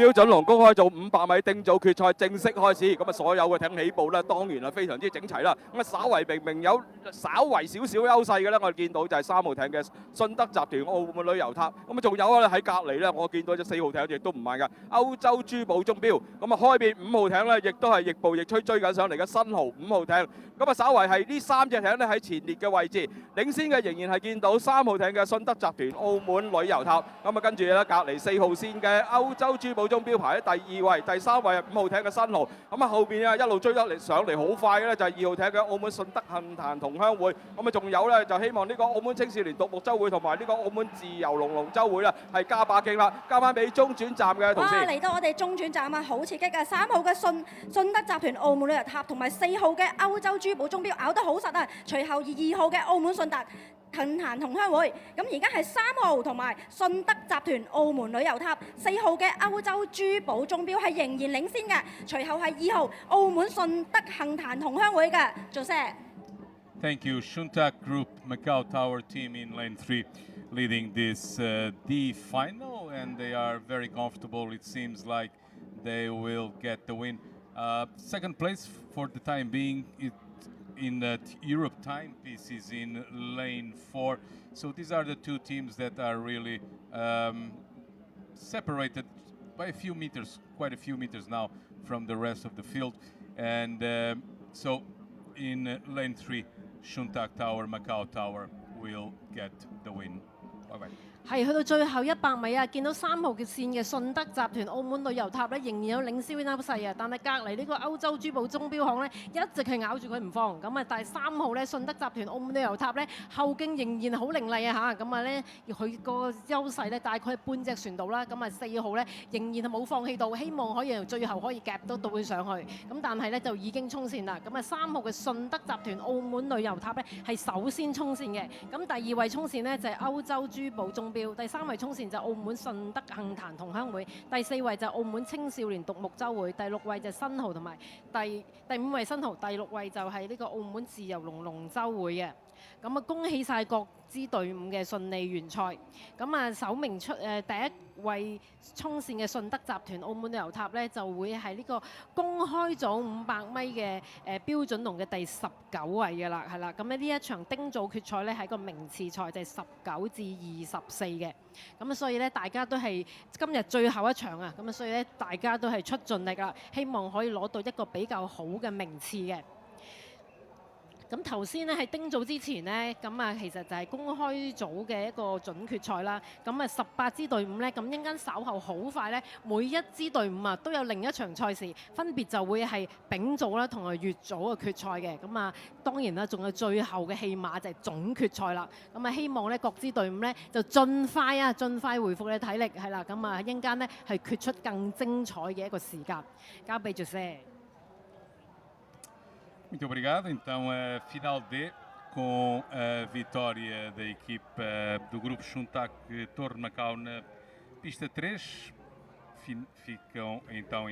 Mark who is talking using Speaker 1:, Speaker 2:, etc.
Speaker 1: 標準龍公開組500米丁組決賽正式開始，咁啊所有嘅艇起步咧，當然係非常之整齊啦。咁啊稍為明有稍為少少優勢嘅咧，我哋見到就係3號艇嘅信德集團澳門旅遊塔。咁啊仲有咧喺隔離咧，我見到隻4號艇亦都唔慢㗎，歐洲珠寶鐘錶。咁啊開邊5號艇咧，亦都係亦步亦趨追緊上嚟嘅新豪5號艇。咁啊稍為係呢3隻艇咧喺前列嘅位置，領先嘅仍然係見到3號艇嘅信德集團澳門旅遊塔。咁啊跟住咧隔離4號線嘅歐洲珠寶鐘錶排喺第2位，第3位係5號艇嘅新豪。咁啊後邊啊一路追得嚟上嚟好快嘅咧就係2號艇嘅澳門順德杏壇同鄉會。咁啊仲有咧就希望呢個澳門青少年獨木舟會同埋呢個澳門自由龍龍舟會啦係加把勁啦。交翻俾中轉站嘅同事。
Speaker 2: 嚟到我哋中轉站啊，好刺激啊！3號嘅信德集團澳門旅遊塔同埋4號嘅歐洲珠寶鐘錶咬得好實啊！隨後2號嘅澳門順達杏壇同鄉會，咁而家係3號同埋信德集團澳門旅遊塔，4號嘅歐洲珠寶鐘錶係仍然領先嘅，隨後係2號澳門順德杏壇同鄉會嘅。做聲。
Speaker 3: Thank you. Shuntak Group Macau Tower team in lane 3 leading this D final, and they are very comfortable. It seems like they will get the win. Second place for the time being in the Europe timepiece is in lane 4. So these are the two teams that are really separated by a few meters, quite a few meters now from the rest of the field. And so in lane 3, Shuntak Tower, Macau Tower will get the win. Bye-bye.
Speaker 4: 係去到最後100米啊，見到3號嘅線嘅順德集團澳門旅遊塔咧，仍然有領先優勢啊！但係隔離呢個歐洲珠寶鐘錶行咧，一直係咬住佢唔放。咁啊，但係3號咧順德集團澳門旅遊塔咧後勁仍然好凌厲啊嚇！咁啊咧，佢個優勢咧大概係半隻船度啦。咁啊4號咧仍然係冇放棄到，希望可以最後可以夾到佢上去。咁但係咧就已經衝線啦。咁啊3號嘅順德集團澳門旅遊塔咧係首先衝線嘅。咁第2位衝線呢，就係歐洲珠寶鐘錶。第3位衝線就澳門順德杏壇同鄉會，第4位就澳門青少年獨木舟會，第6位就新濠同埋第5位新濠，第6位就係呢個澳門自由龍龍舟會嘅。咁啊，恭喜晒各支隊伍嘅順利完賽。咁啊，首名第1位衝線嘅順德集團澳門旅遊塔呢，就會係呢個公開組500米嘅標準龍嘅第19位嘅啦，係啦。咁呢一場丁組決賽呢，係個名次賽，就係19至24嘅。咁啊，所以呢，大家都係今日最後一場啊，咁啊，所以呢，大家都係出盡力啦，希望可以攞到一個比較好嘅名次嘅。咁頭先咧喺丁組之前呢，咁啊其實就係公開組嘅一個準決賽啦。咁啊18支隊伍呢，咁一陣間稍後好快呢，每一支隊伍啊都有另一場賽事，分別就會係丙組啦同埋乙組嘅決賽嘅。咁啊當然啦，仲有最後嘅戲碼就係總決賽啦。咁啊希望呢各支隊伍呢，就盡快回復你體力係啦。咁啊一陣間呢，係決出更精彩嘅一個時間。交俾 José。Muito
Speaker 3: obrigado. Então, final D, com a vitória da equipa do grupo Shuntak Torre Macau na pista 3. Ficam então